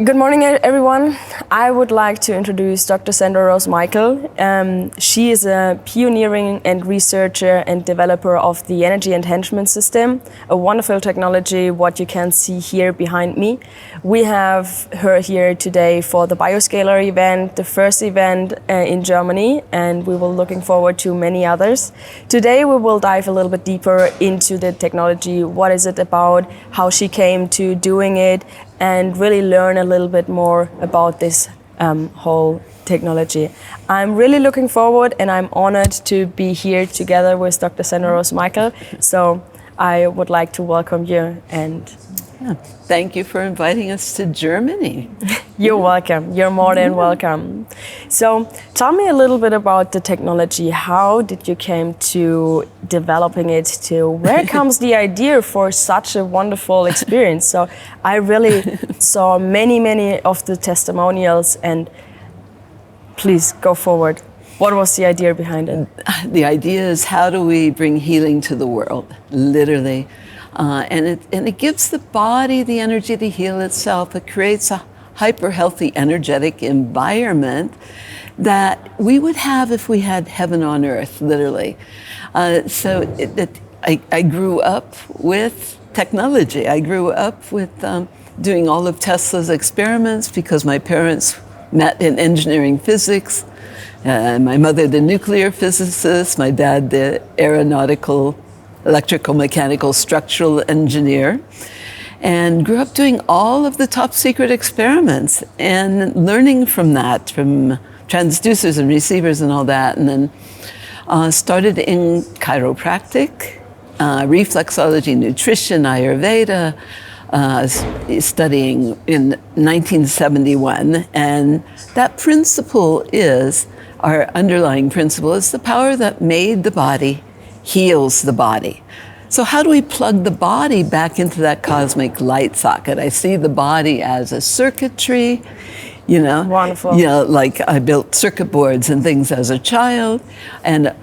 Good morning, everyone. I would like to introduce Dr. Sandra Rose Michael. She is a pioneering and researcher and developer of the energy enhancement system, a wonderful technology, what you can see here behind me. We have her here today for the Bioscalar event, the first event in Germany, and we will looking forward to many others. Today we will dive a little bit deeper into the technology, what is it about, how she came to doing it, and really learn a little bit more about this whole technology. I'm really looking forward, and I'm honored to be here together with Dr. Sandra Rose Michael. So I would like to welcome you and thank you for inviting us to Germany. You're welcome. You're more than welcome. So tell me a little bit about the technology. How did you came to developing it? To where comes the idea for such a wonderful experience? So I really saw many of the testimonials, and please go forward. What was the idea behind it? The idea is, how do we bring healing to the world, literally? And it gives the body the energy to heal itself. It creates a hyper-healthy, energetic environment that we would have if we had heaven on earth, literally. I grew up with technology. I grew up with doing all of Tesla's experiments because my parents met in engineering physics. My mother, the nuclear physicist, my dad, the aeronautical, electrical, mechanical, structural engineer, and grew up doing all of the top secret experiments and learning from that, from transducers and receivers and all that, and then started in chiropractic, reflexology, nutrition, Ayurveda, studying in 1971. And that principle is, our underlying principle is, the power that made the body heals the body. So how do we plug the body back into that cosmic light socket? I see the body as a circuitry, you know. Wonderful. You know, like I built circuit boards and things as a child, and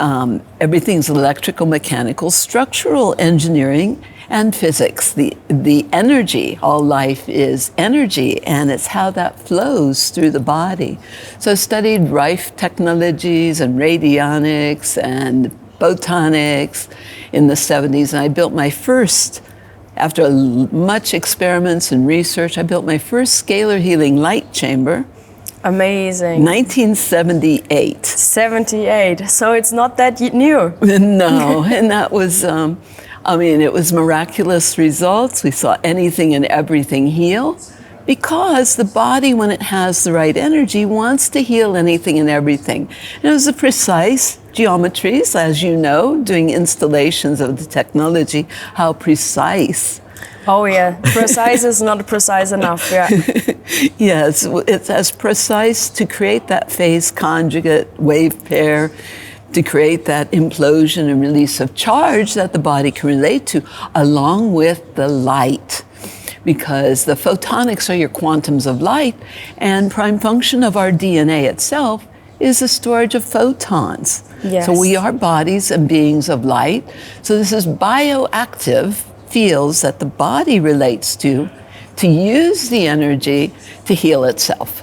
everything's electrical, mechanical, structural engineering, and physics. The energy, all life is energy, and it's how that flows through the body. So I studied Rife technologies and radionics and photonics in the 70s, and I built my first, after much experiments and research, I built my first scalar healing light chamber. Amazing. 1978. 78, so it's not that new. No, and that was, it was miraculous results. We saw anything and everything heal, because the body, when it has the right energy, wants to heal anything and everything. And it was the precise geometries, as you know, doing installations of the technology, how precise. Oh yeah, precise is not precise enough, yeah. Yes, it's as precise to create that phase conjugate wave pair, to create that implosion and release of charge that the body can relate to, along with the light. Because the photonics are your quantums of light, and prime function of our DNA itself is the storage of photons. Yes. So we are bodies and beings of light. So this is bioactive fields that the body relates to use the energy to heal itself.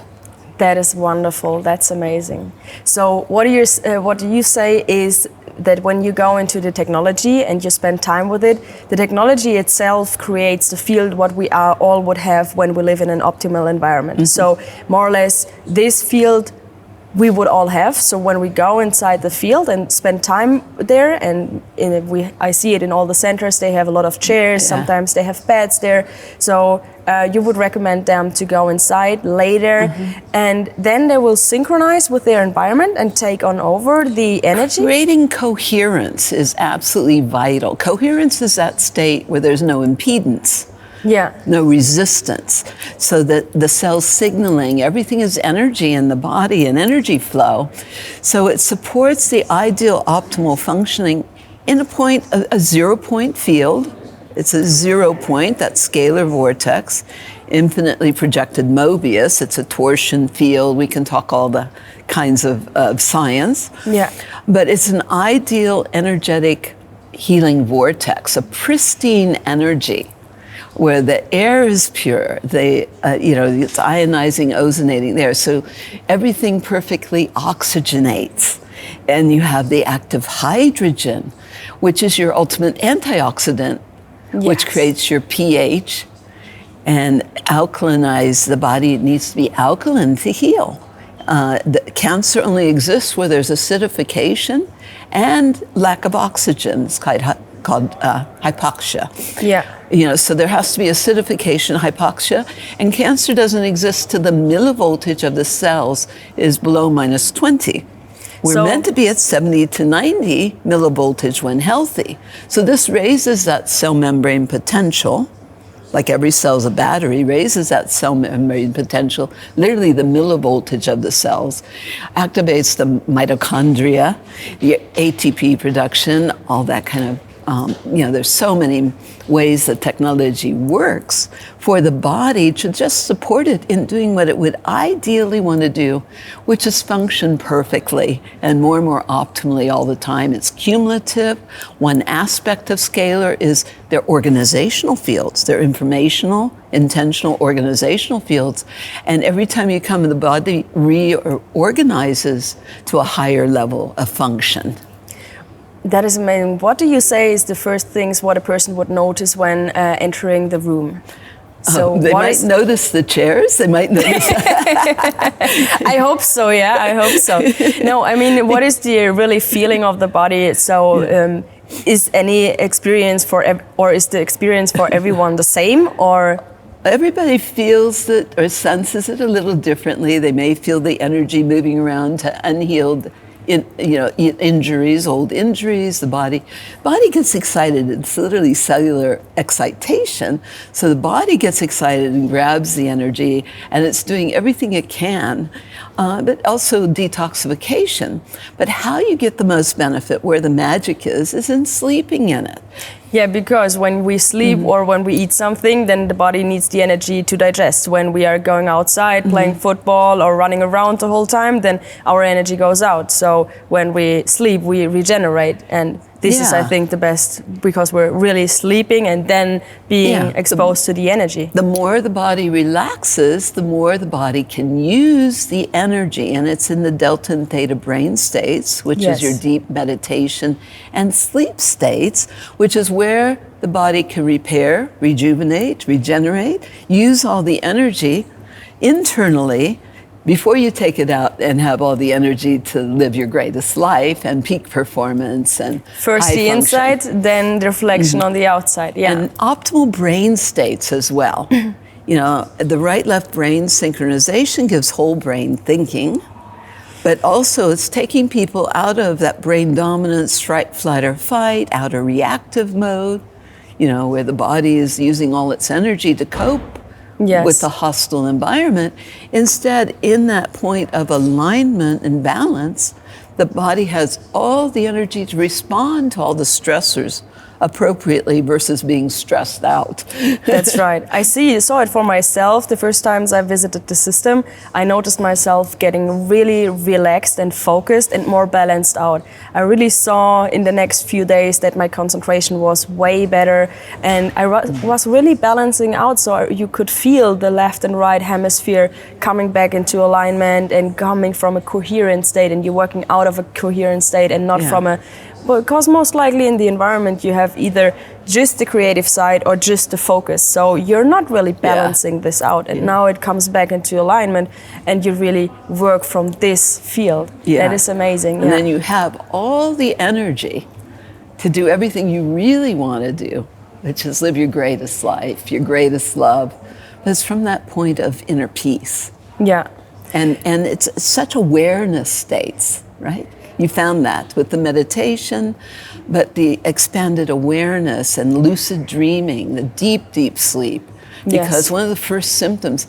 That is wonderful. That's amazing. So what do you say is that when you go into the technology and you spend time with it, the technology itself creates the field what we all would have when we live in an optimal environment. Mm-hmm. So more or less this field we would all have. So when we go inside the field and spend time there, and I see it in all the centers, they have a lot of chairs, sometimes they have beds there. So you would recommend them to go inside later, and then they will synchronize with their environment and take on over the energy? Creating coherence is absolutely vital. Coherence is that state where there's no impedance. Yeah. No resistance. So that the cell signaling, everything is energy in the body and energy flow. So it supports the ideal optimal functioning in a 0 point field. It's a 0 point, that scalar vortex, infinitely projected Mobius. It's a torsion field. We can talk all the kinds of science. Yeah. But it's an ideal energetic healing vortex, a pristine energy. where the air is pure. It's ionizing, ozonating there. So everything perfectly oxygenates. And you have the active hydrogen, which is your ultimate antioxidant, which creates your pH and alkalinize the body. It needs to be alkaline to heal. Cancer only exists where there's acidification and lack of oxygen. It's called hypoxia. Yeah. So there has to be acidification, hypoxia, and cancer doesn't exist till the millivoltage of the cells is below -20. We're meant to be at 70 to 90 millivoltage when healthy. So this raises that cell membrane potential, like every cell's a battery, raises that cell membrane potential, literally the millivoltage of the cells, activates the mitochondria, the ATP production, all that kind of, there's so many ways that technology works for the body to just support it in doing what it would ideally want to do, which is function perfectly and more optimally all the time. It's cumulative. One aspect of scalar is their organizational fields, their informational, intentional organizational fields. And every time you come in, the body reorganizes to a higher level of function. That is amazing. What do you say is the first things what a person would notice when entering the room? So they might notice the chairs. They might notice. I hope so. Yeah, I hope so. No, I mean, what is the really feeling of the body? So, is any experience or is the experience for everyone the same, or? Everybody feels it or senses it a little differently. They may feel the energy moving around to unhealed injuries, old injuries. The body gets excited. It's literally cellular excitation. So the body gets excited and grabs the energy, and it's doing everything it can, but also detoxification. But how you get the most benefit, where the magic is in sleeping in it. Yeah, because when we sleep or when we eat something, then the body needs the energy to digest. When we are going outside, playing football or running around the whole time, then our energy goes out. So when we sleep, we regenerate. And this is, I think, the best, because we're really sleeping and then being exposed to the energy. The more the body relaxes, the more the body can use the energy. And it's in the delta and theta brain states, which is your deep meditation, and sleep states, which is where the body can repair, rejuvenate, regenerate, use all the energy internally before you take it out and have all the energy to live your greatest life and peak performance and first the inside, then the reflection on the outside. Yeah. And optimal brain states as well. The right-left brain synchronization gives whole brain thinking, but also it's taking people out of that brain dominant strike, flight, or fight, out of reactive mode, where the body is using all its energy to cope with the hostile environment. Instead, in that point of alignment and balance, the body has all the energy to respond to all the stressors appropriately versus being stressed out. That's right. I saw it for myself. The first times I visited the system, I noticed myself getting really relaxed and focused and more balanced out. I really saw in the next few days that my concentration was way better, and I was really balancing out, so you could feel the left and right hemisphere coming back into alignment and coming from a coherent state, and you're working out of a coherent state and not from a... Because most likely in the environment you have either just the creative side or just the focus. So you're not really balancing this out. And now it comes back into alignment and you really work from this field. That is amazing. And then you have all the energy to do everything you really want to do, which is live your greatest life, your greatest love. But it's from that point of inner peace. Yeah. And it's such awareness states, right? You found that with the meditation, but the expanded awareness and lucid dreaming, the deep, deep sleep. Because one of the first symptoms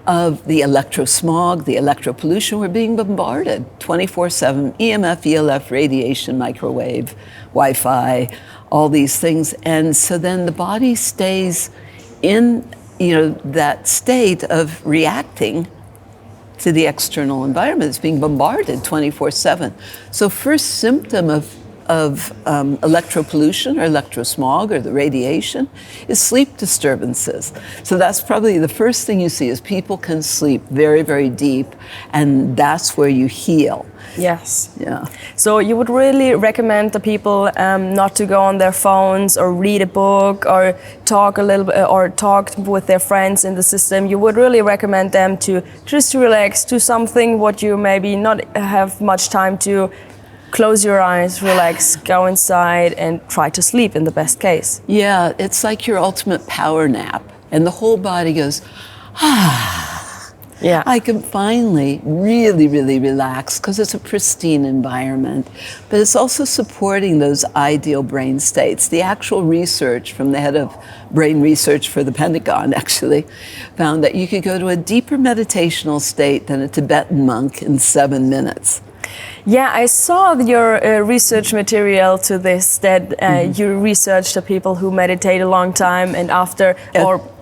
of the electrosmog, the electropollution, we're being bombarded 24/7, EMF, ELF, radiation, microwave, Wi-Fi, all these things. And so then the body stays in, that state of reacting to the external environment. It's being bombarded 24/7. So first symptom of of electropollution or electrosmog or the radiation is sleep disturbances. So that's probably the first thing you see is people can sleep very, very deep, and that's where you heal. Yes. Yeah. So you would really recommend the people not to go on their phones or read a book or talk a little bit or talk with their friends in the system. You would really recommend them to just relax, do something what you maybe not have much time to. Close your eyes, relax, go inside and try to sleep in the best case. Yeah, it's like your ultimate power nap, and the whole body goes, Yeah. I can finally really, really relax because it's a pristine environment. But it's also supporting those ideal brain states. The actual research from the head of brain research for the Pentagon actually found that you could go to a deeper meditational state than a Tibetan monk in 7 minutes. Yeah, I saw your research material to this, that you researched the people who meditate a long time and after,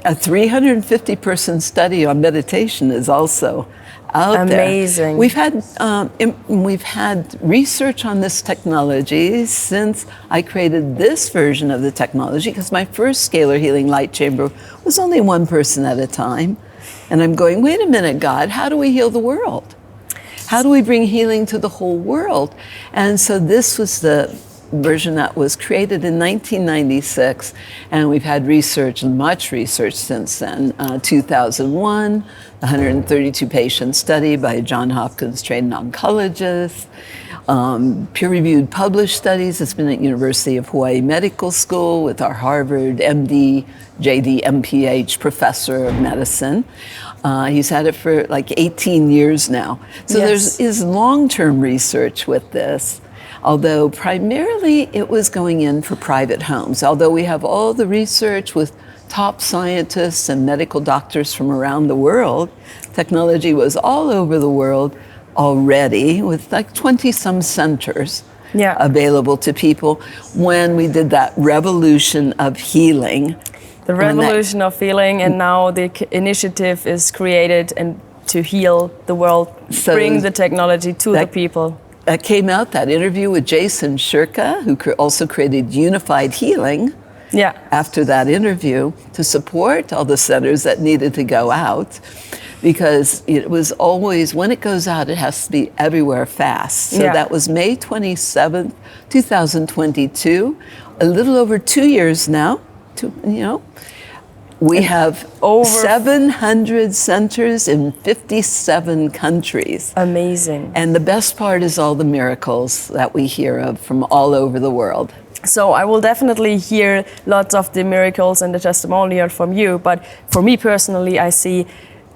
A 350-person study on meditation is also out there. Amazing. We've had research on this technology since I created this version of the technology, because my first scalar healing light chamber was only one person at a time. And I'm going, wait a minute, God, how do we heal the world? How do we bring healing to the whole world? And so this was the version that was created in 1996, and we've had research, much research since then. 2001, the 132-patient study by a Johns Hopkins trained oncologist. Peer-reviewed published studies. It's been at University of Hawaii Medical School with our Harvard MD, JD, MPH professor of medicine. He's had it for like 18 years now. So Yes. there is long-term research with this, although primarily it was going in for private homes. Although we have all the research with top scientists and medical doctors from around the world, technology was all over the world already with like 20-some centers available to people when we did that revolution of healing. The revolution of healing, and now the initiative is created and to heal the world, So bring the technology to the people. That came out, that interview with Jason Shirka, who also created Unified Healing. Yeah. After that interview, to support all the centers that needed to go out, because it was always, when it goes out, it has to be everywhere fast. So that was May 27th, 2022, a little over 2 years now. We have over 700 centers in 57 countries. Amazing. And the best part is all the miracles that we hear of from all over the world. So I will definitely hear lots of the miracles and the testimonial from you. But for me personally, I see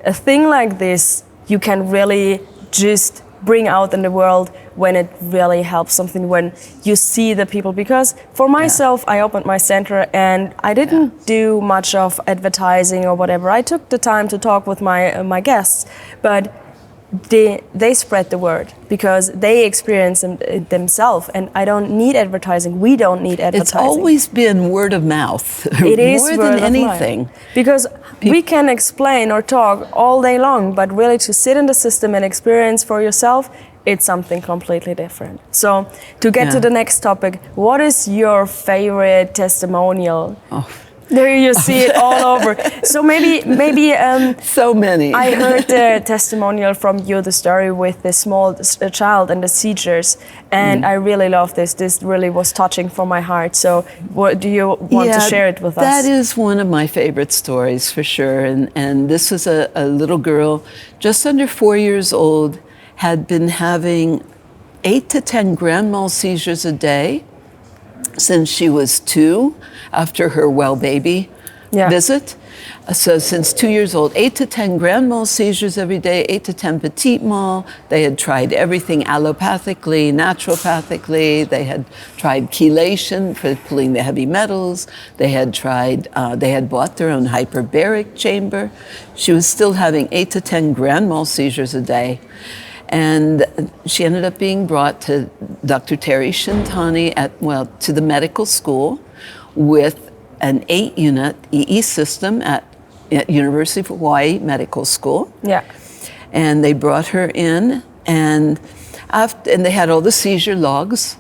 a thing like this, you can really just bring out in the world when it really helps something, when you see the people. Because for myself, I opened my center and I didn't do much of advertising or whatever. I took the time to talk with my guests, but they spread the word because they experience it themselves, and I don't need advertising. We don't need advertising. It's always been word of mouth. It is more word than anything. Of mouth. Because we can explain or talk all day long, but really to sit in the system and experience for yourself, it's something completely different. So to get to the next topic, what is your favorite testimonial? There you see it all over. So maybe so many. I heard the testimonial from you, the story with the small child and the seizures, and I really love this. This really was touching for my heart. So what do you want to share it with us? That is one of my favorite stories for sure. And this was a little girl just under 4 years old, had been having 8 to 10 grand mal seizures a day since she was 2, after her well baby visit. So since 2 years old, 8 to 10 grand mal seizures every day, 8 to 10 petit mal. They had tried everything allopathically, naturopathically. They had tried chelation for pulling the heavy metals. They had tried, they had bought their own hyperbaric chamber. She was still having 8 to 10 grand mal seizures a day. And she ended up being brought to Dr. Terry Shintani to the medical school with an 8-unit EES system at University of Hawaii Medical School. Yeah. And they brought her in, and they had all the seizure logs.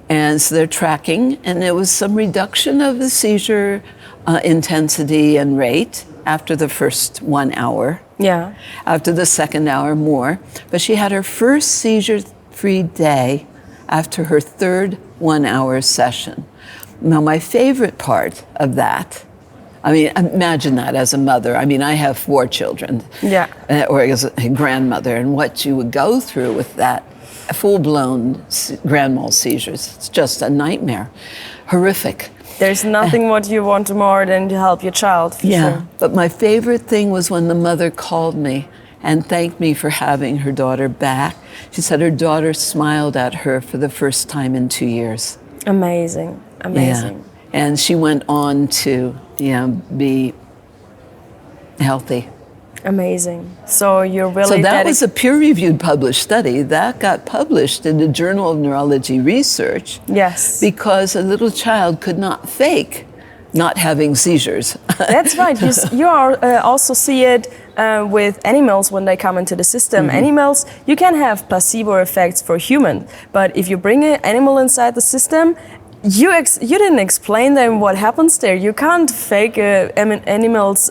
And so they're tracking, and there was some reduction of the seizure intensity and rate after the first 1 hour. Yeah. After the second hour, more. But she had her first seizure-free day after her third 1 hour session. Now, my favorite part of that, I mean, imagine that as a mother. I mean, I have 4 children. Yeah. Or as a grandmother, and what you would go through with that full-blown grand mal seizures. It's just a nightmare. Horrific. There's nothing what you want more than to help your child. For sure. But my favorite thing was when the mother called me and thanked me for having her daughter back. She said her daughter smiled at her for the first time in 2 years. Amazing. Amazing. Yeah. And she went on to be healthy. Amazing. So you're really... So that was a peer-reviewed published study. That got published in the Journal of Neurology Research. Yes. Because a little child could not fake not having seizures. That's right. You also see it with animals when they come into the system. Mm-hmm. Animals, you can have placebo effects for humans, but if you bring an animal inside the system, you didn't explain them what happens there. You can't fake animal's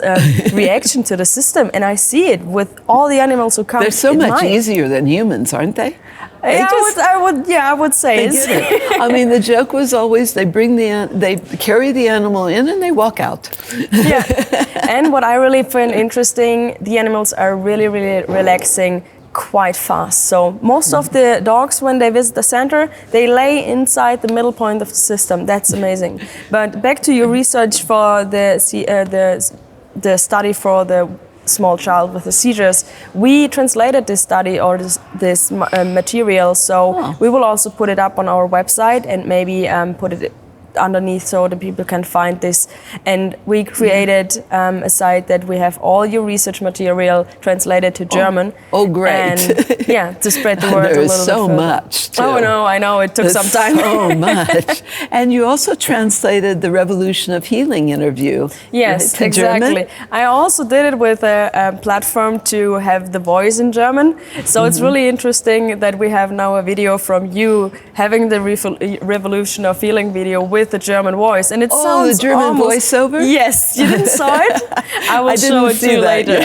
reaction to the system, and I see it with all the animals who come. They're so much easier than humans, aren't they? I would say. I mean, the joke was always they carry the animal in and they walk out. Yeah, and what I really find interesting, the animals are really, really relaxing quite fast. So most of the dogs, when they visit the center, they lay inside the middle point of the system. That's amazing. But back to your research for the study for the small child with the seizures, we translated this study or this material. So we will also put it up on our website and maybe put it underneath so the people can find this. And we created a site that we have all your research material translated to German. Oh, great. And to spread the word a little bit. There's so much. Too. Oh, no, I know. It took some time. So much. And you also translated the Revolution of Healing interview. Yes, to exactly. German. I also did it with a platform to have the voice in German. So it's really interesting that we have now a video from you having the Revolution of Healing video with the German voice, and it sounds the German voiceover. Yes, you didn't saw it. I will show it to you later.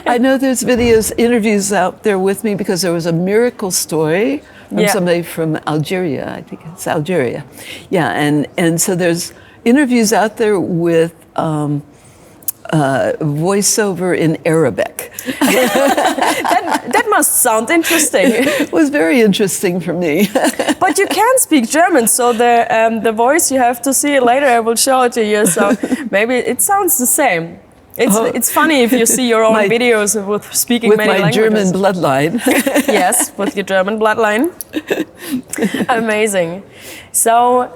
I know there's interviews out there with me because there was a miracle story from somebody from Algeria. I think it's Algeria. Yeah, and so there's interviews out there with voiceover in Arabic. that must sound interesting. It was very interesting for me. But you can speak German, so the voice, you have to see it later. I will show it to you. So maybe it sounds the same. It's funny if you see your own videos with speaking many languages. With my German bloodline. Yes, with your German bloodline. Amazing. So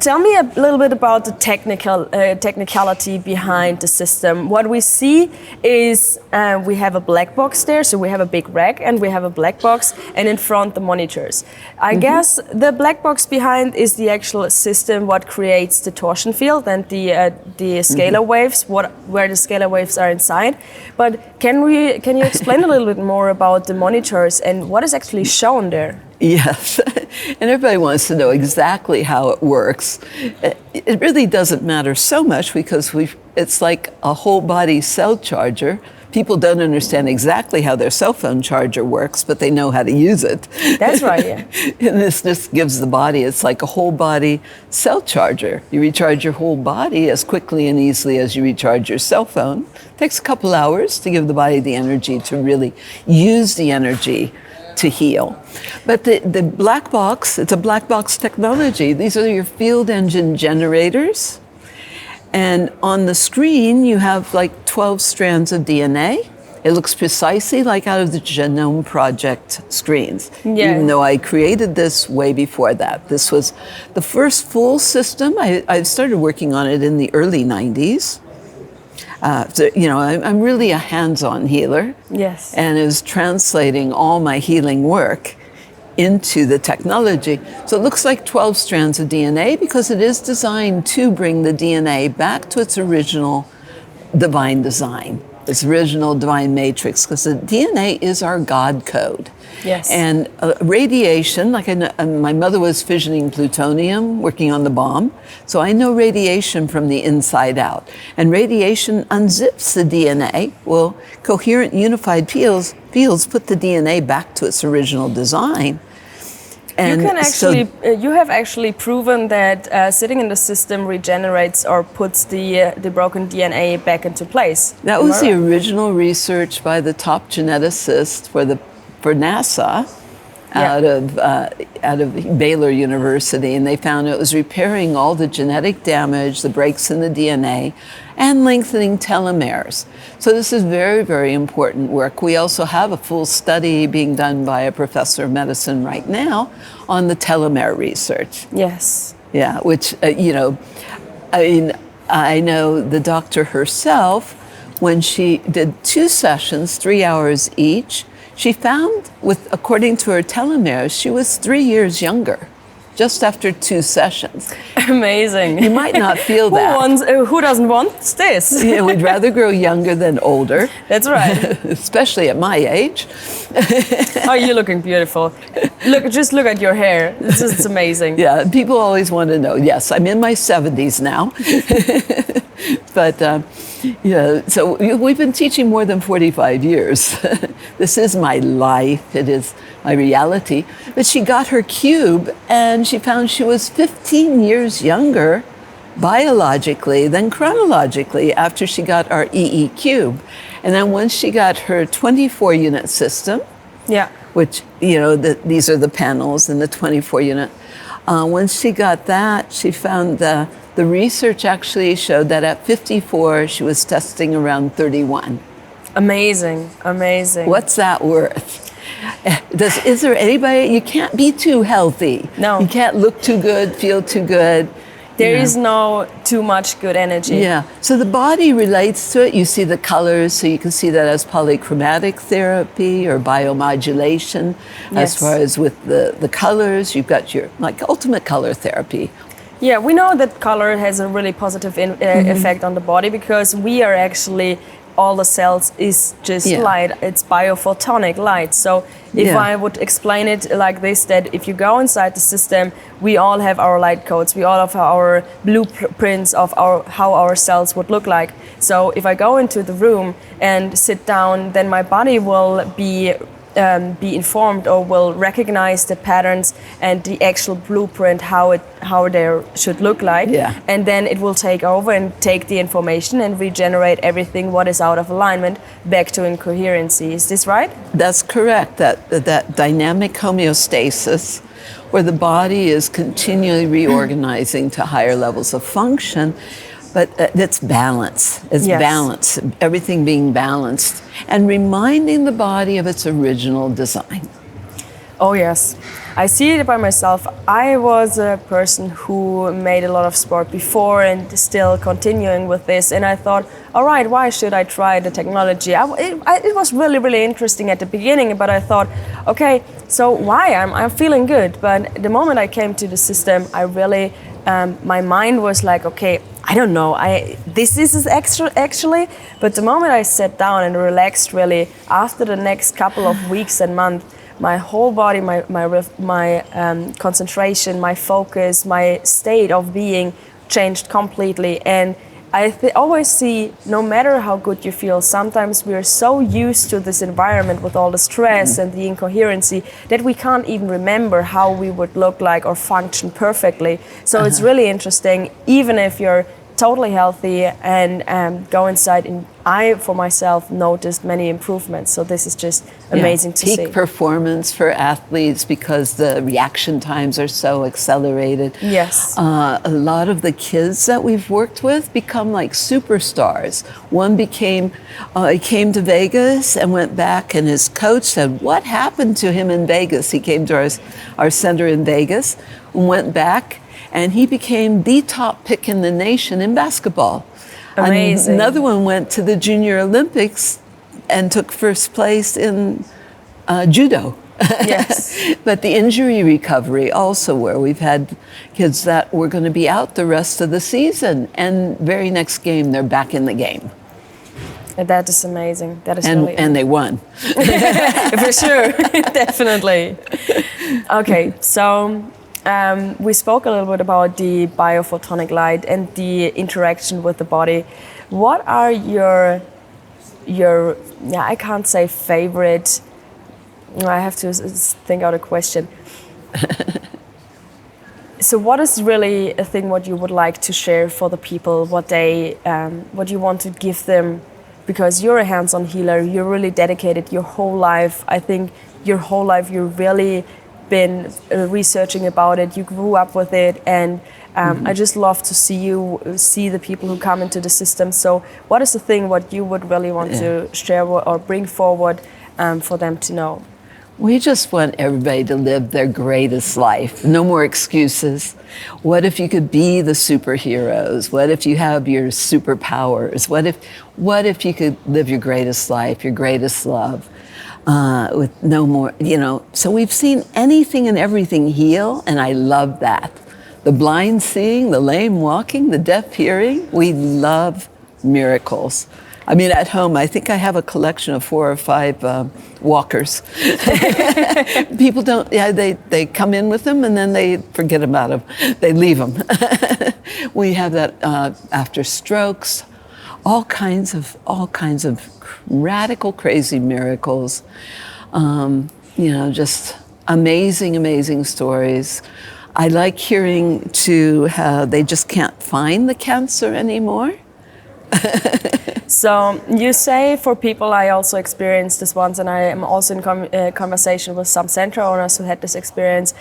tell me a little bit about the technicality behind the system. What we see is we have a black box there, so we have a big rack and we have a black box, and in front the monitors. I guess the black box behind is the actual system what creates the torsion field and the scalar waves, where the scalar waves are inside. But can you explain a little bit more about the monitors and what is actually shown there? Yes, and everybody wants to know exactly how it works. It really doesn't matter so much because it's like a whole body cell charger. People don't understand exactly how their cell phone charger works, but they know how to use it. That's right, yeah. And this just gives the body, it's like a whole body cell charger. You recharge your whole body as quickly and easily as you recharge your cell phone. It takes a couple hours to give the body the energy to really use the energy to heal. But the black box, it's a black box technology. These are your field engine generators. And on the screen, you have like 12 strands of DNA. It looks precisely like out of the Genome Project screens, even though I created this way before that. This was the first full system. I started working on it in the early 90s. I'm really a hands-on healer. Yes. And is translating all my healing work into the technology. So it looks like 12 strands of DNA because it is designed to bring the DNA back to its original divine design. its original divine matrix, because the DNA is our God code. Yes. And radiation, like my mother was fissioning plutonium, working on the bomb, so I know radiation from the inside out. And radiation unzips the DNA. Well, coherent unified fields put the DNA back to its original design. And you have actually proven that sitting in the system regenerates or puts the broken DNA back into place. That was the original research by the top geneticist for NASA out of Baylor University, and they found it was repairing all the genetic damage, the breaks in the DNA, and lengthening telomeres. So this is very, very important work. We also have a full study being done by a professor of medicine right now on the telomere research. Yes. Yeah, which, I know the doctor herself, when she did 2 sessions, 3 hours each, she found, according to her telomeres, she was 3 years younger, just after 2 sessions. Amazing. You might not feel that. Who doesn't want this? Yeah, we'd rather grow younger than older. That's right. Especially at my age. Oh, you're looking beautiful. Just look at your hair. It's amazing. Yeah, people always want to know. Yes, I'm in my 70s now. But yeah, so we've been teaching more than 45 years. This is my life. It is my reality. But she got her cube and she found she was 15 years younger biologically than chronologically after she got our EE cube. And then once she got her 24-unit system, which, these are the panels in the 24-unit, once she got that, she found the research actually showed that at 54, she was testing around 31. Amazing, amazing. What's that worth? Is there anybody, you can't be too healthy. No. You can't look too good, feel too good. There is no too much good energy. Yeah, so the body relates to it. You see the colors, so you can see that as polychromatic therapy or biomodulation. As far as with the colors, you've got your ultimate color therapy. Yeah, we know that color has a really positive effect on the body because we are actually, all the cells is just light. It's biophotonic light. So if I would explain it like this, that if you go inside the system, we all have our light codes. We all have our blueprints of how our cells would look like. So if I go into the room and sit down, then my body will be informed or will recognize the patterns and the actual blueprint, how they should look like, and then it will take over and take the information and regenerate everything what is out of alignment back to incoherency. Is this right? That's correct. That dynamic homeostasis, where the body is continually reorganizing to higher levels of function. But it's balance. It's balance, everything being balanced, and reminding the body of its original design. Oh, yes. I see it by myself. I was a person who made a lot of sport before and still continuing with this. And I thought, all right, why should I try the technology? It was really, really interesting at the beginning, but I thought, okay, so why? I'm feeling good. But the moment I came to the system, I really, my mind was like, okay, I don't know, this is extra actually, but the moment I sat down and relaxed really, after the next couple of weeks and months, my whole body, my concentration, my focus, my state of being changed completely. And I always see, no matter how good you feel, sometimes we are so used to this environment with all the stress and the incoherency that we can't even remember how we would look like or function perfectly. So it's really interesting, even if you're totally healthy and go inside, and I, for myself, noticed many improvements. So this is just amazing to see. Peak performance for athletes because the reaction times are so accelerated. Yes. A lot of the kids that we've worked with become like superstars. One came to Vegas and went back, and his coach said, what happened to him in Vegas? He came to our center in Vegas and went back, and he became the top pick in the nation in basketball. Amazing. Another one went to the Junior Olympics and took first place in judo. Yes. But the injury recovery also, where we've had kids that were going to be out the rest of the season, and very next game they're back in the game. That is amazing. That is And they won. for sure, definitely. Okay, so we spoke a little bit about the biophotonic light and the interaction with the body. What are your I can't say favorite. I have to think out a question. So what is really a thing what you would like to share for the people, what you want to give them? Because you're a hands-on healer, you're really dedicated your whole life. I think your whole life you've really been researching about it. You grew up with it, and I just love to see the people who come into the system. So what is the thing what you would really want to share or bring forward for them to know? We just want everybody to live their greatest life. No more excuses. What if you could be the superheroes? What if you have your superpowers? What if you could live your greatest life, your greatest love, with no more, So we've seen anything and everything heal, and I love that. The blind seeing, the lame walking, the deaf hearing. We love miracles. I mean, at home, I think I have a collection of 4 or 5 walkers. People don't, they come in with them and then they forget about them. They leave them. We have that after strokes, all kinds of radical, crazy miracles. Just amazing stories. I like hearing too how they just can't find the cancer anymore. So you say for people, I also experienced this once, and I am also in conversation with some center owners who had this experience.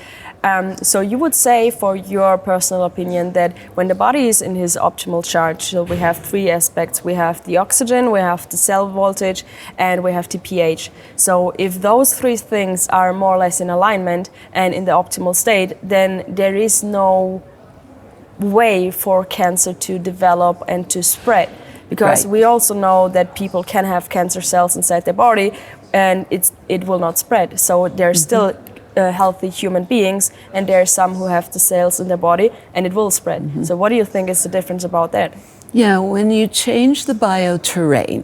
So you would say, for your personal opinion, that when the body is in his optimal charge, so we have 3 aspects. We have the oxygen, we have the cell voltage, and we have the pH. So if those 3 things are more or less in alignment and in the optimal state, then there is no way for cancer to develop and to spread. Because we also know that people can have cancer cells inside their body and it will not spread. So they're still healthy human beings, and there are some who have the cells in their body and it will spread. So what do you think is the difference about that? Yeah, when you change the bioterrain,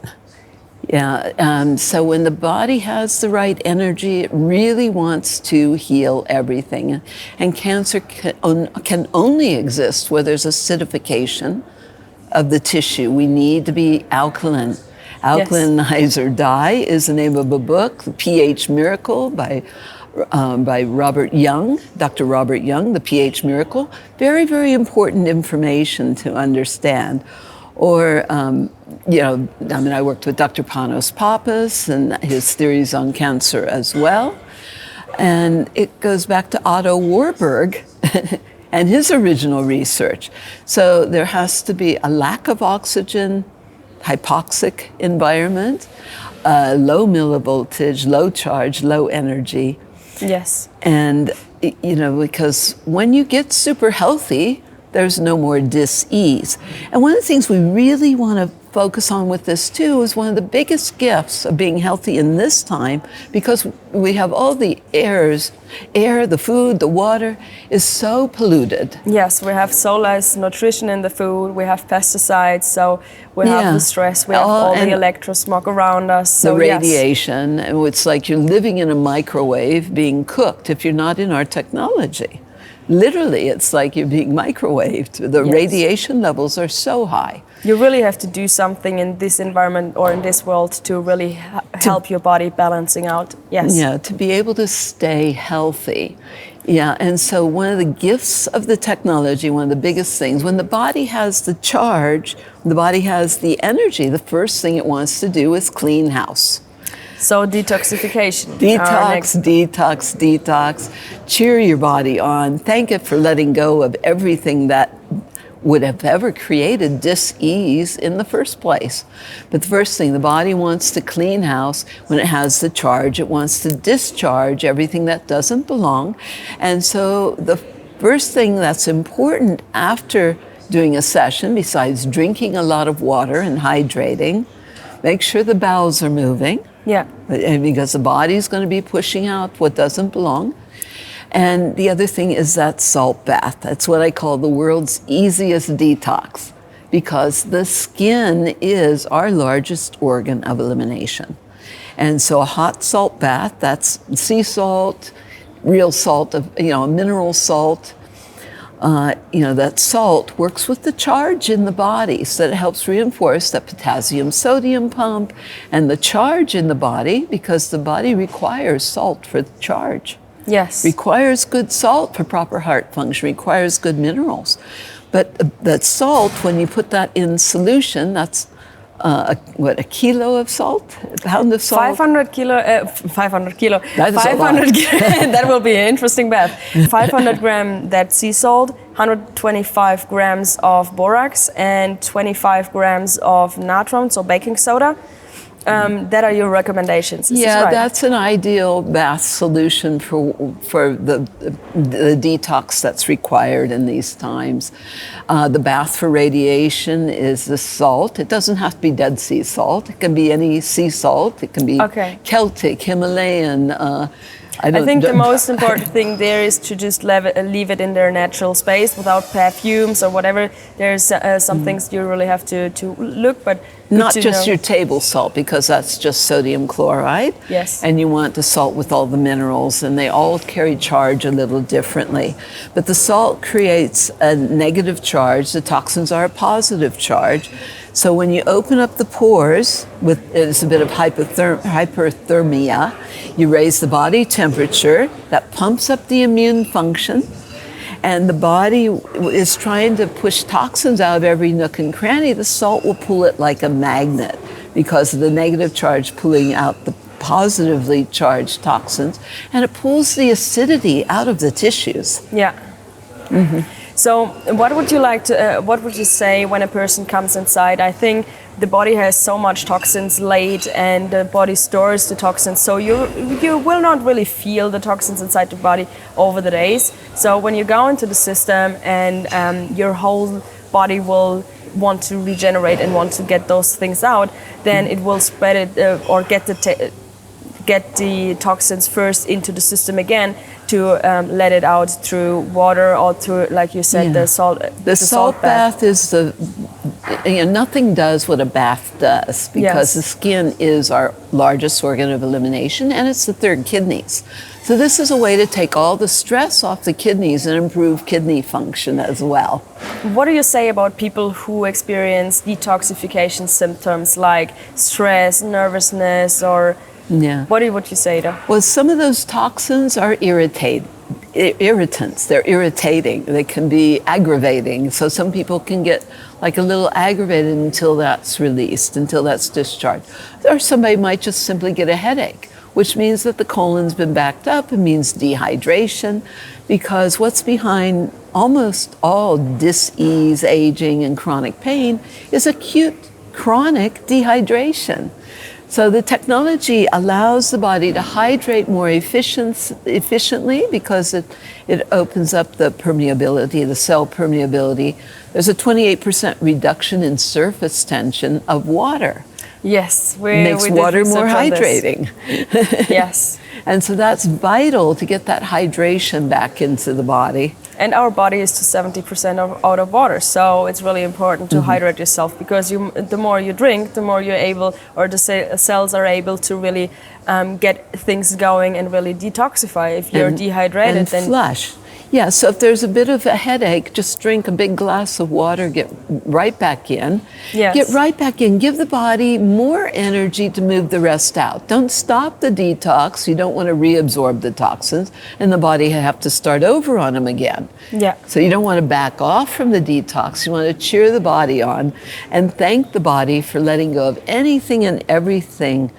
so when the body has the right energy, it really wants to heal everything. And cancer can only exist where there's acidification of the tissue. We need to be alkaline. Alkalinize or Die is the name of a book, The pH Miracle by Robert Young, Dr. Robert Young, The pH Miracle. Very, very important information to understand. Or, I worked with Dr. Panos Pappas and his theories on cancer as well. And it goes back to Otto Warburg and his original research. So there has to be a lack of oxygen, hypoxic environment, low millivoltage, low charge, low energy. Yes. And, because when you get super healthy, there's no more dis-ease. And one of the things we really want to focus on with this too is one of the biggest gifts of being healthy in this time, because we have all the air, the food, the water is so polluted. Yes, we have so less nutrition in the food, we have pesticides, so we have the stress, we have all the electrosmog around us. So the radiation, and it's like you're living in a microwave being cooked if you're not in our technology. Literally, it's like you're being microwaved. The radiation levels are so high. You really have to do something in this environment or in this world to really help your body balancing out. Yes. Yeah, to be able to stay healthy. Yeah, and so one of the gifts of the technology, one of the biggest things, when the body has the charge, the body has the energy, the first thing it wants to do is clean house. So detoxification. Detox. Cheer your body on. Thank it for letting go of everything that would have ever created dis-ease in the first place. But the first thing, the body wants to clean house. When it has the charge, it wants to discharge everything that doesn't belong. And so the first thing that's important after doing a session, besides drinking a lot of water and hydrating, make sure the bowels are moving. Yeah. Because the body's going to be pushing out what doesn't belong. And the other thing is that salt bath. That's what I call the world's easiest detox. because the skin is our largest organ of elimination. And so a hot salt bath, that's sea salt, real salt, a mineral salt, that salt works with the charge in the body, so that it helps reinforce that potassium sodium pump and the charge in the body, because the body requires salt for the charge. Yes. Requires good salt for proper heart function, requires good minerals. But that salt, when you put that in solution, that's a kilo of salt? A pound of salt? 500 kilo. 500 kilo. That is 500 that will be an interesting math. 500 gram that sea salt, 125 grams of borax, and 25 grams of natron, so baking soda. That are your recommendations. Is this right? That's an ideal bath solution for the detox that's required in these times. The bath for radiation is the salt. It doesn't have to be Dead Sea salt. It can be any sea salt. It can be Celtic, Himalayan. I think the most important thing there is to just leave it in their natural space without perfumes or whatever. There's some things you really have to look, but not just your table salt, because that's just sodium chloride. Yes. And you want the salt with all the minerals, and they all carry charge a little differently. But the salt creates a negative charge. The toxins are a positive charge. So when you open up the pores, it's a bit of hyperthermia, you raise the body temperature, that pumps up the immune function, and the body is trying to push toxins out of every nook and cranny. The salt will pull it like a magnet because of the negative charge pulling out the positively charged toxins, and it pulls the acidity out of the tissues. Yeah. Mm-hmm. So what would you say when a person comes inside? I think the body has so much toxins laid, and the body stores the toxins. So you will not really feel the toxins inside the body over the days. So when you go into the system, and your whole body will want to regenerate and want to get those things out, then it will spread it or get the toxins first into the system again, to let it out through water or through, like you said, the salt. The salt bath is nothing does what a bath does, because the skin is our largest organ of elimination, and it's the third kidneys. So this is a way to take all the stress off the kidneys and improve kidney function as well. What do you say about people who experience detoxification symptoms like stress, nervousness, or what would you say to? Well, some of those toxins are irritants. They're irritating. They can be aggravating. So some people can get like a little aggravated until that's released, until that's discharged. Or somebody might just simply get a headache, which means that the colon's been backed up. It means dehydration, because what's behind almost all dis-ease, aging, and chronic pain is acute chronic dehydration. So the technology allows the body to hydrate more efficiently, because it opens up the permeability, the cell permeability. There's a 28% reduction in surface tension of water. Yes, makes water more hydrating. Yes. And so that's vital to get that hydration back into the body. And our body is to 70% out of water, so it's really important to hydrate yourself, because the more you drink, the more you're able, or the cells are able to really get things going and really detoxify. If you're dehydrated, then flush. Yeah, so if there's a bit of a headache, just drink a big glass of water, get right back in. Yes. Get right back in. Give the body more energy to move the rest out. Don't stop the detox. You don't want to reabsorb the toxins, and the body have to start over on them again. Yeah. So you don't want to back off from the detox. You want to cheer the body on and thank the body for letting go of anything and everything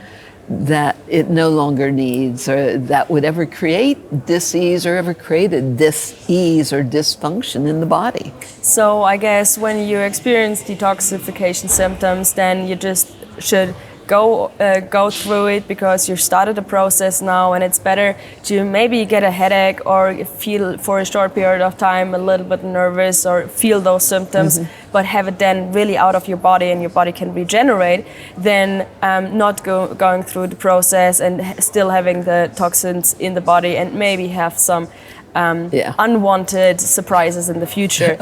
that it no longer needs, or that would ever create dis-ease or ever created dis-ease or dysfunction in the body. So I guess when you experience detoxification symptoms, then you just should go through it, because you started the process now, and it's better to maybe get a headache or feel for a short period of time a little bit nervous or feel those symptoms, but have it then really out of your body and your body can regenerate, than not going through the process and still having the toxins in the body and maybe have some unwanted surprises in the future.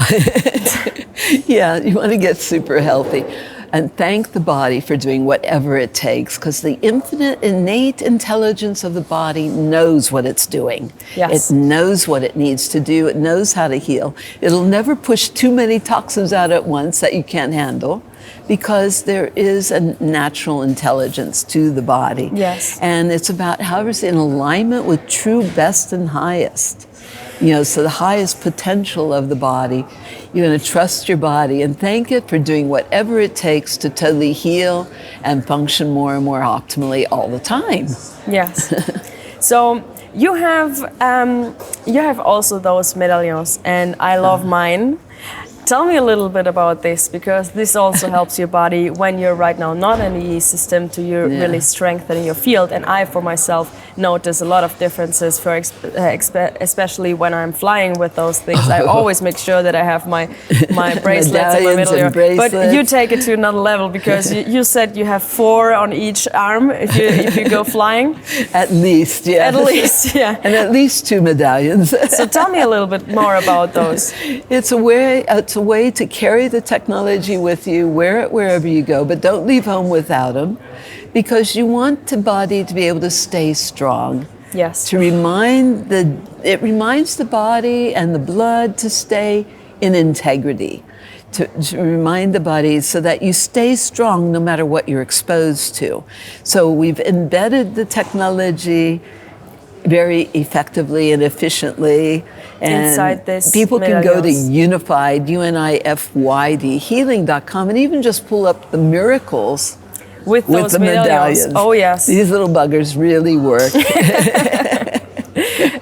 Yeah, you want to get super healthy. And thank the body for doing whatever it takes, because the infinite innate intelligence of the body knows what it's doing. Yes. It knows what it needs to do. It knows how to heal. It'll never push too many toxins out at once that you can't handle, because there is a natural intelligence to the body. Yes. And it's about how it's in alignment with true best and highest. So the highest potential of the body. You're going to trust your body and thank it for doing whatever it takes to totally heal and function more and more optimally all the time. Yes. So you have also those medallions, and I love mine. Tell me a little bit about this, because this also helps your body when you're right now not in the EES system to really strengthen your field. And I, for myself, notice a lot of differences, especially when I'm flying with those things. I always make sure that I have my bracelets and my medallion. But you take it to another level, because you said you have 4 on each arm if you go flying. At least, yeah. At least, yeah. And at least 2 medallions. So tell me a little bit more about those. It's a way to carry the technology with you, wear it wherever you go, but don't leave home without them, because you want the body to be able to stay strong. Yes. It reminds the body and the blood to stay in integrity, to remind the body so that you stay strong no matter what you're exposed to. So we've embedded the technology very effectively and efficiently. And inside this people can go to medallions. unifydhealing.com and even just pull up the miracles with those the medallions. Oh, yes. These little buggers really work.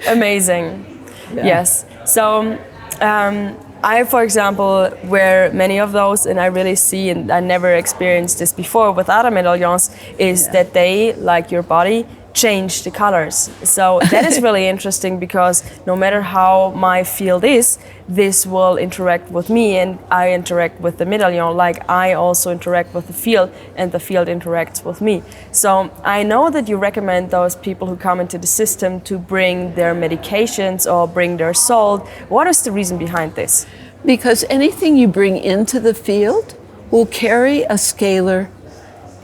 Amazing. Yeah. Yes. So I, for example, wear many of those, and I really see, and I never experienced this before with other medallions, is that they, like your body, change the colors. So that is really interesting, because no matter how my field is, this will interact with me, and I interact with the medallion like I also interact with the field, and the field interacts with me. So I know that you recommend those people who come into the system to bring their medications or bring their salt. What is the reason behind this? Because anything you bring into the field will carry a scalar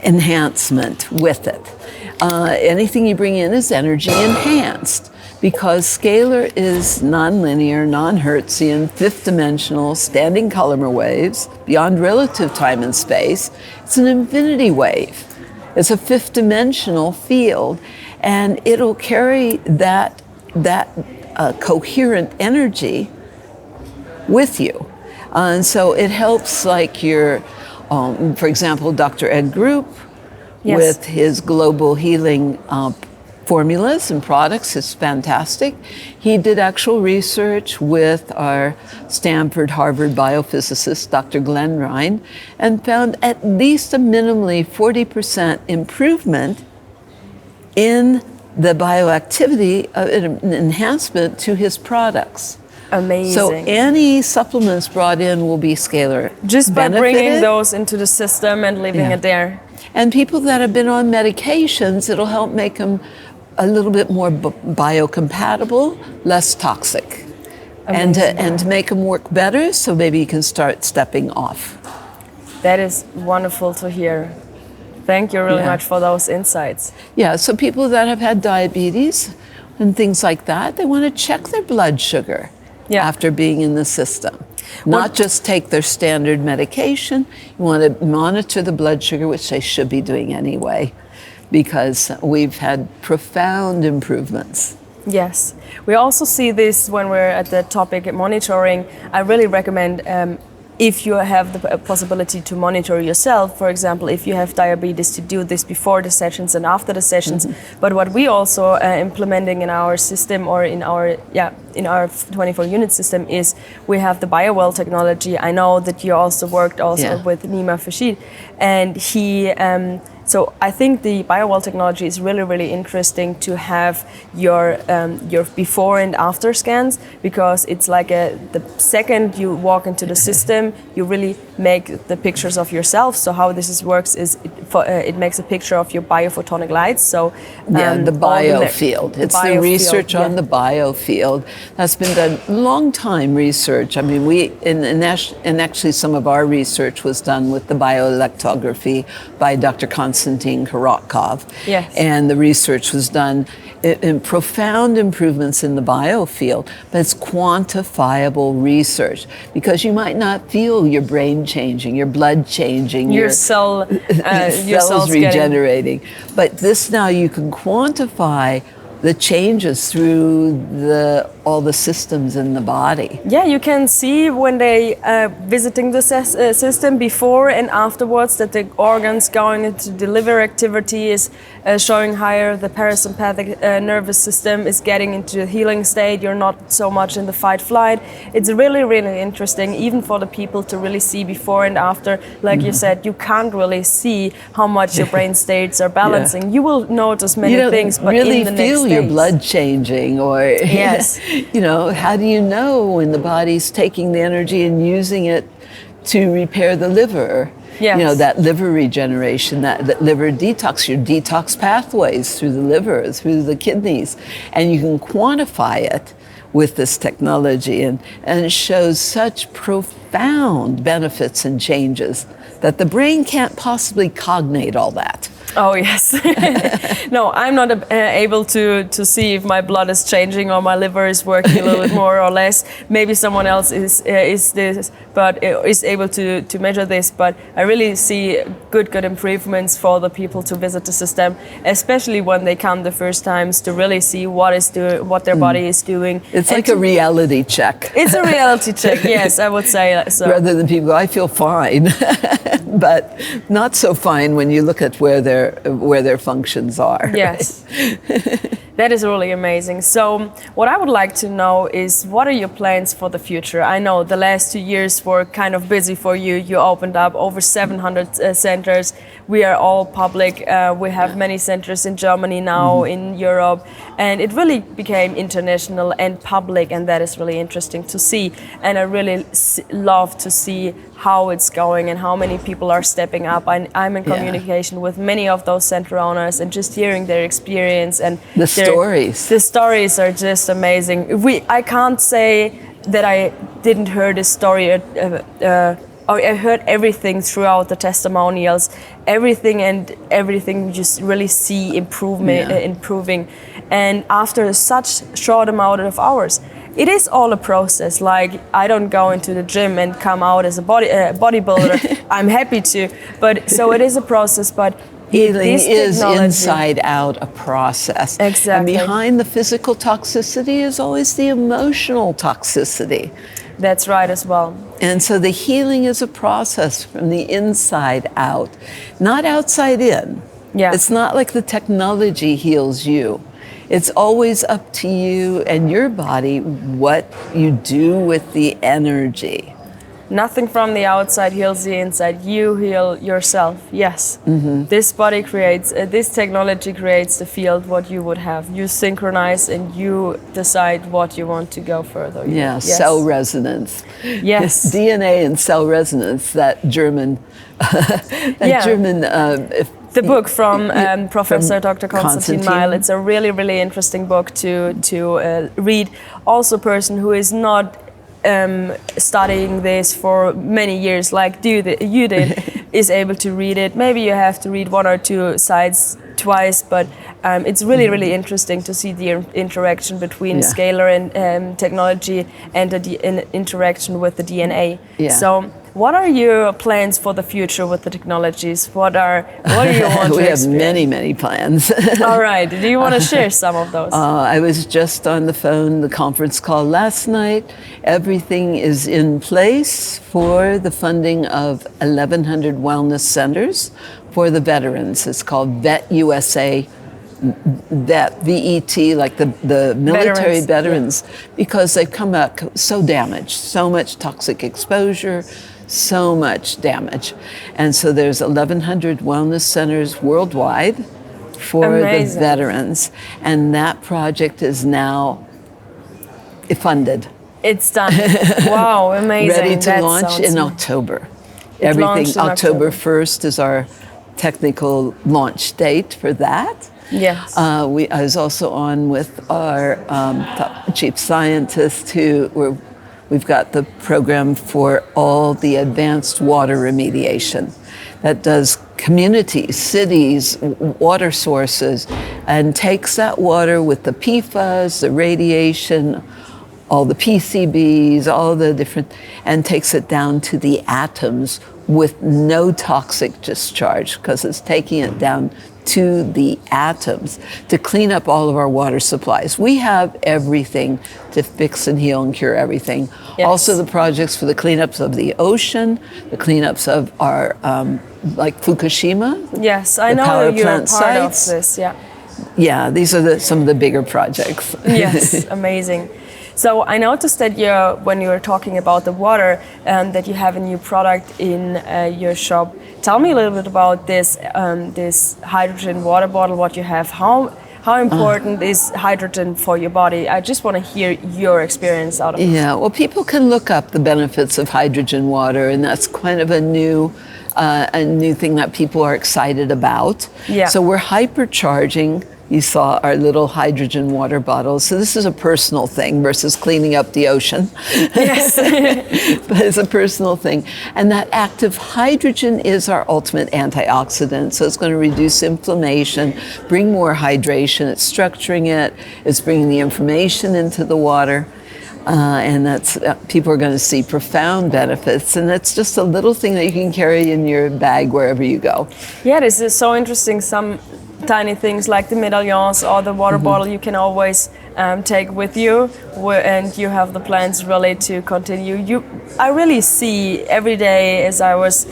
enhancement with it. Anything you bring in is energy enhanced, because scalar is nonlinear, non-Hertzian, fifth-dimensional, standing color waves beyond relative time and space. It's an infinity wave. It's a fifth-dimensional field, and it'll carry that coherent energy with you. And so it helps, like your, for example, Dr. Ed Group, with his global healing formulas and products is fantastic. He did actual research with our Stanford, Harvard biophysicist, Dr. Glenn Ryan, and found at least a minimally 40% improvement in the bioactivity of an enhancement to his products. Amazing. So any supplements brought in will be scalar. Just by bringing those into the system and leaving it there. And people that have been on medications, it'll help make them a little bit more biocompatible, less toxic. And to make them work better, so maybe you can start stepping off. That is wonderful to hear. Thank you really much for those insights. Yeah, so people that have had diabetes and things like that, they want to check their blood sugar after being in the system. Not just take their standard medication. You want to monitor the blood sugar, which they should be doing anyway, because we've had profound improvements. Yes. We also see this when we're at the topic of monitoring. I really recommend if you have the possibility to monitor yourself, for example, if you have diabetes, to do this before the sessions and after the sessions. But what we also implementing in our system, or in our 24-unit system, is we have the BioWell technology. I know that you also worked with Nima Fashid, and he So I think the biowall technology is really, really interesting to have your before and after scans, because it's like the second you walk into the system, you really make the pictures of yourself. So how works is it makes a picture of your biophotonic lights. So the biofield. It's the research on the biofield that's been done. Long time research. I mean, and actually some of our research was done with the bioelectrography by Dr. Konstantin Korotkov. Yes. And the research was done in profound improvements in the biofield, but it's quantifiable research, because you might not feel your brain changing, your blood changing, your cells regenerating. But this now you can quantify the changes through all the systems in the body. Yeah, you can see when they visiting the system before and afterwards that the organs going into the liver activity is showing higher. The parasympathetic nervous system is getting into a healing state. You're not so much in the fight-flight. It's really, really interesting, even for the people to really see before and after. Like you said, you can't really see how much your brain states are balancing. Yeah. You will notice many things, but really in the feel next your days. Blood changing, or yes. How do you know when the body's taking the energy and using it to repair the liver? Yes. That liver regeneration, that liver detox, your detox pathways through the liver, through the kidneys, and you can quantify it with this technology, and it shows such profound benefits and changes that the brain can't possibly cognate all that. Oh yes. No, I'm not able to see if my blood is changing or my liver is working a little bit more or less. Maybe someone else is able to measure this. But I really see good improvements for the people to visit the system, especially when they come the first times, to really see what their body is doing. It's like a reality check. It's a reality check. Yes, I would say so. Rather than people go, I feel fine, but not so fine when you look at where their functions are. Yes. That is really amazing. So what I would like to know is, what are your plans for the future? I know the last 2 years were kind of busy for you. You opened up over 700 centers. We are all public. We have many centers in Germany now, in Europe, and it really became international and public, and that is really interesting to see. And I really love to see how it's going and how many people are stepping up. I'm in communication with many of those center owners, and just hearing their experience and the stories. The stories are just amazing. I can't say that I didn't hear this story. I heard everything throughout the testimonials. Everything you just really see improving. And after such short amount of hours, it is all a process. Like, I don't go into the gym and come out as a bodybuilder. I'm happy to, but so it is a process. But healing is inside out a process. Exactly. And behind the physical toxicity is always the emotional toxicity. That's right as well. And so the healing is a process from the inside out, not outside in. Yeah. It's not like the technology heals you. It's always up to you and your body what you do with the energy. Nothing from the outside heals the inside. You heal yourself. Yes. This body creates, this technology creates the field what you would have. You synchronize and you decide what you want to go further. Yeah, yes. Cell resonance. Yes. DNA and cell resonance, that German, the book from Professor Dr. Konstantin Michael. It's a really, really interesting book to read. Also, a person who is not studying this for many years like you did is able to read it. Maybe you have to read 1 or 2 sides twice, but it's really, really interesting to see the interaction between scalar and technology and the interaction with the DNA. Yeah. So what are your plans for the future with the technologies? What do you want to We experience? have many plans. All right. Do you want to share some of those? I was just on the conference call last night. Everything is in place for the funding of 1,100 wellness centers for the veterans. It's called VET USA. That VET, like the military veterans, because they've come back so damaged, so much toxic exposure, so much damage. And so there's 1,100 wellness centers worldwide for Amazing. the veterans. And that project is now funded. It's done. Wow, amazing. Ready to That launch sounds in October. It launched in October October. 1st is our technical launch date for that. Yes. I was also on with our chief scientist we've got the program for all the advanced water remediation that does communities, cities, water sources, and takes that water with the PFAS, the radiation, all the PCBs, all the different, and takes it down to the atoms with no toxic discharge, because it's taking it down to the atoms to clean up all of our water supplies. We have everything to fix and heal and cure everything. Yes. Also the projects for the cleanups of the ocean, the cleanups of our, like Fukushima. Yes, I the know power you're plant part sites. of this, yeah. Yeah, these are some of the bigger projects. Yes, amazing. So I noticed that when you were talking about the water, that you have a new product in your shop. Tell me a little bit about this hydrogen water bottle, what you have. How important is hydrogen for your body? I just want to hear your experience out of it. Yeah, well, people can look up the benefits of hydrogen water, and that's kind of a new thing that people are excited about. Yeah. So we're hypercharging. You saw our little hydrogen water bottles. So this is a personal thing versus cleaning up the ocean. Yes. But it's a personal thing. And that active hydrogen is our ultimate antioxidant. So it's going to reduce inflammation, bring more hydration. It's structuring it. It's bringing the information into the water. And that's people are going to see profound benefits. And it's just a little thing that you can carry in your bag wherever you go. Yeah, this is so interesting. Some tiny things like the medallions or the water bottle you can always take with you, and you have the plans really to continue. I really see every day as I was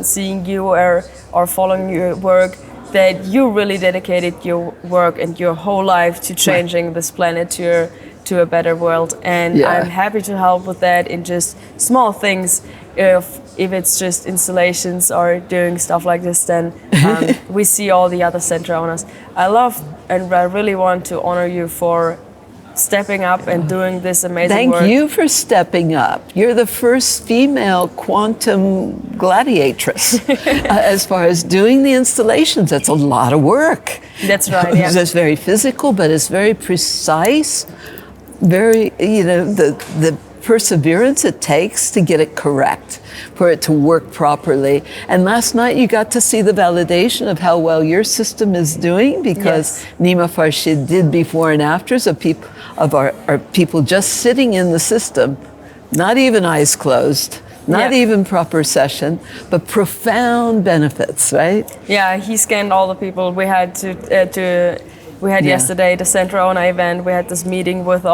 seeing you or following your work that you really dedicated your work and your whole life to changing this planet to a better world, and Yeah. I'm happy to help with that in just small things. If it's just installations or doing stuff like this, then we see all the other center owners. I love and I really want to honor you for stepping up and doing this amazing work. Thank you for stepping up. You're the first female quantum gladiatress as far as doing the installations. That's a lot of work. That's right, yeah. It's very physical, but it's very precise. Very, the perseverance it takes to get it correct, for it to work properly. And last night you got to see the validation of how well your system is doing, because Yes. Nima Farshid did before and afters of our people just sitting in the system, not even eyes closed, not Yeah. even proper session, but profound benefits, right? Yeah, he scanned all the people. We had we had Yeah. yesterday the Sandra Rose event. We had this meeting with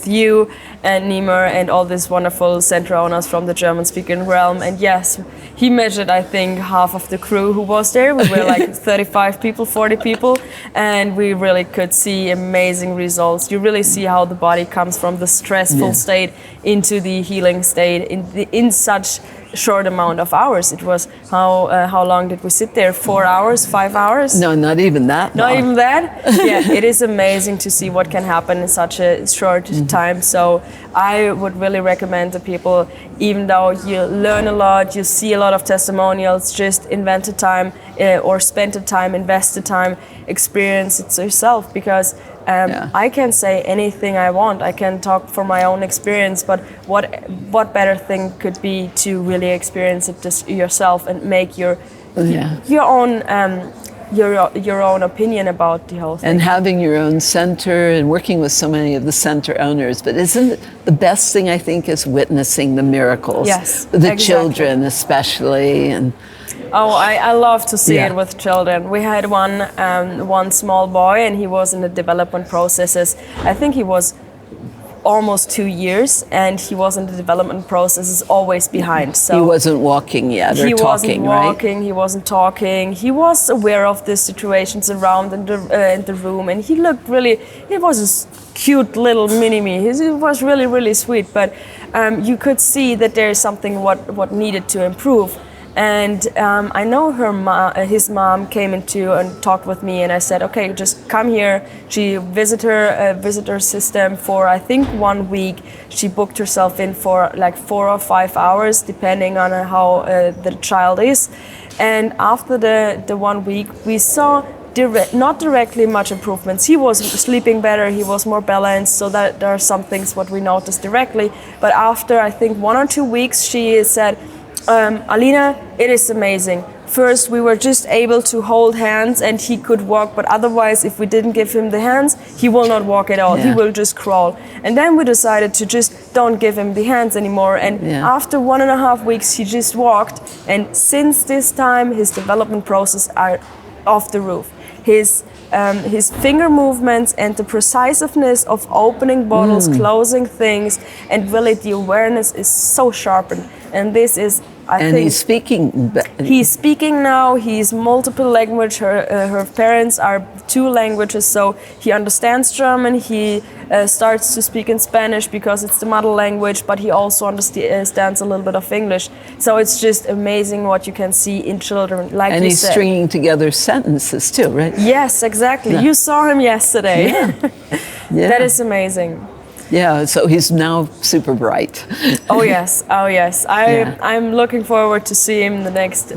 you and Nima and all these wonderful Sandra owners from the German-speaking realm. And yes, he measured, I think, half of the crew who was there. We were like 35 people, 40 people, and we really could see amazing results. You really see how the body comes from the stressful Yeah. state into the healing state in such short amount of hours. It was how long did we sit there? 4 hours, 5 hours? No, not even that. Not long. even that? Yeah, it is amazing to see what can happen in such a short time. So I would really recommend to people, even though you learn a lot, you see a lot of testimonials, just invent the time or spend the time, invest the time, experience it yourself, because I can say anything I want. I can talk from my own experience, but what better thing could be to really experience it just yourself and make your own opinion about the whole thing. And having your own center and working with so many of the center owners. But isn't it the best thing, I think, is witnessing the miracles? Yes, The exactly. children especially. And Oh, I love to see Yeah. it with children. We had one small boy, and he was in the development processes. I think he was almost 2 years, and he was in the development process, is always behind. So he wasn't walking yet or he talking, wasn't walking, right? he wasn't talking. He was aware of the situations around in the room, and he looked really, he was a cute little mini-me. He was really, really sweet, but you could see that there is something what needed to improve. And I know his mom came into and talked with me, and I said, okay, just come here. She visited her visitor system for, I think, 1 week. She booked herself in for like 4 or 5 hours, depending on how the child is. And after the 1 week, we saw not directly much improvements. He was sleeping better, he was more balanced, so that there are some things what we noticed directly. But after, I think, 1 or 2 weeks, she said, Alina, it is amazing. First, we were just able to hold hands and he could walk, but otherwise, if we didn't give him the hands, he will not walk at all. Yeah. He will just crawl. And then we decided to just don't give him the hands anymore. And after 1.5 weeks, he just walked. And since this time, his development process are off the roof. His finger movements and the precisiveness of opening bottles, closing things, and really the awareness is so sharpened. And this is, I think, he's speaking. He's speaking now. He's multiple language. Her parents are 2 languages, so he understands German. He starts to speak in Spanish because it's the mother language, but he also understands a little bit of English. So it's just amazing what you can see in children. Like And you he's said. stringing together sentences too, right? Yes, exactly. Yeah. You saw him yesterday. Yeah. That is amazing. Yeah, so he's now super bright. Oh yes, oh yes. I'm looking forward to see him the next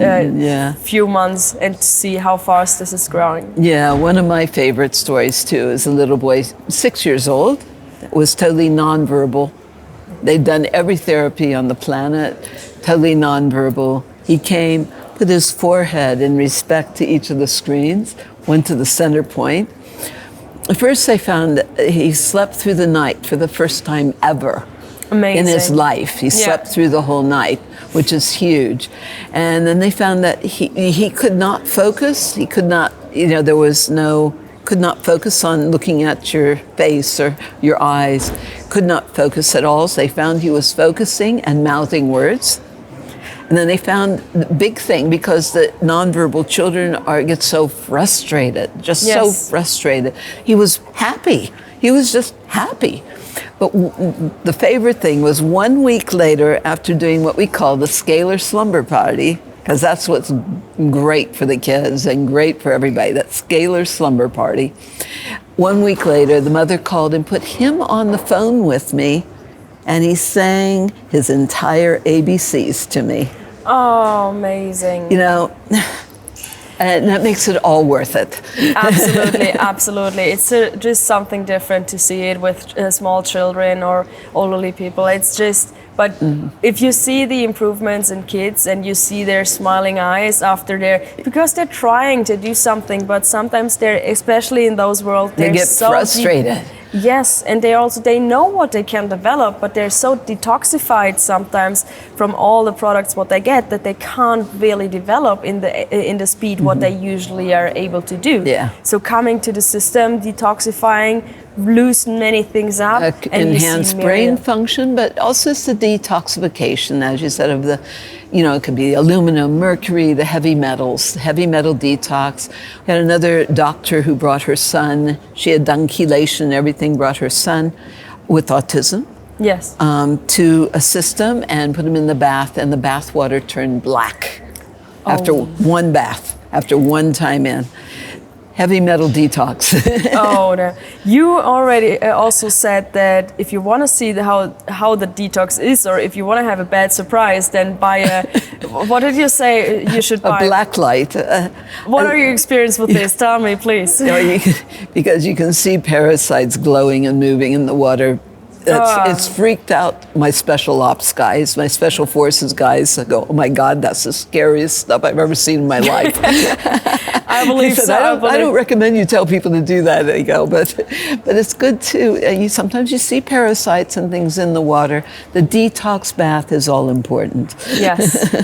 few months and to see how fast this is growing. Yeah, one of my favorite stories too is a little boy, 6 years old, was totally nonverbal. They'd done every therapy on the planet, totally nonverbal. He came, put his forehead in respect to each of the screens, went to the center point. First, they found that he slept through the night for the first time ever. Amazing. In his life. He slept through the whole night, which is huge. And then they found that he could not focus. He could not, could not focus on looking at your face or your eyes. Could not focus at all. So they found he was focusing and mouthing words. And then they found the big thing, because the nonverbal children get so frustrated, so frustrated. He was happy. He was just happy. But the favorite thing was 1 week later, after doing what we call the scalar slumber party, because that's what's great for the kids and great for everybody, that scalar slumber party. 1 week later, the mother called and put him on the phone with me, and he sang his entire ABCs to me. Oh, amazing. And that makes it all worth it. Absolutely, absolutely. It's just something different to see it with small children or elderly people. It's just, but if you see the improvements in kids and you see their smiling eyes after because they're trying to do something, but sometimes they're, especially in those worlds, they get so frustrated. Yes, and they know what they can develop, but they're so detoxified sometimes from all the products what they get that they can't really develop in the speed what they usually are able to do. Yeah. So coming to the system, detoxifying, loosen many things up, and enhance brain function, but also it's the detoxification, as you said, of the, it could be aluminum, mercury, the heavy metals, heavy metal detox. We had another doctor who brought her son. She had done chelation and everything, brought her son with autism. Yes. To a system and put him in the bath, and the bath water turned black after one bath, after one time in. Heavy metal detox. Oh, no. You already also said that if you want to see how the detox is, or if you want to have a bad surprise, then buy a. What did you say you should buy? A black light. What are your experience with this? Tell me, please. Because you can see parasites glowing and moving in the water. It's freaked out my special ops guys, my special forces guys. I go, oh my God, that's the scariest stuff I've ever seen in my life. I believe said, so. I don't recommend you tell people to do that. They go, but it's good too. Sometimes you see parasites and things in the water. The detox bath is all important. Yes.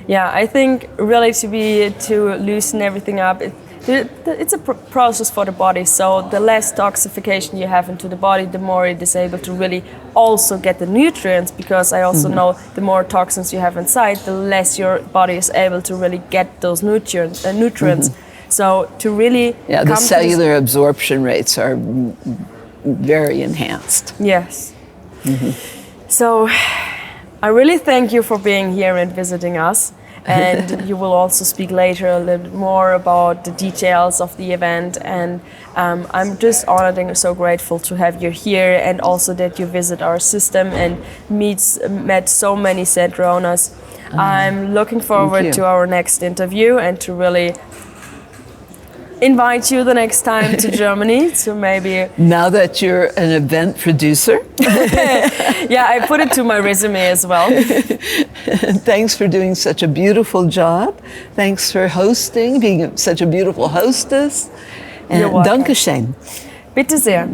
Yeah, I think really to loosen everything up. it's a process for the body. So the less toxification you have into the body, the more it is able to really also get the nutrients, because I also know the more toxins you have inside, the less your body is able to really get those nutrients. So to really the cellular absorption rates are very enhanced. Yes. So I really thank you for being here and visiting us. And you will also speak later a little bit more about the details of the event. And I'm just honored and so grateful to have you here, and also that you visit our system and met so many center owners. I'm looking forward to our next interview and to really invite you the next time to Germany to maybe... Now that you're an event producer. Yeah, I put it to my resume as well. Thanks for doing such a beautiful job. Thanks for hosting, being such a beautiful hostess. You're welcome. Dankeschön. Bitte sehr.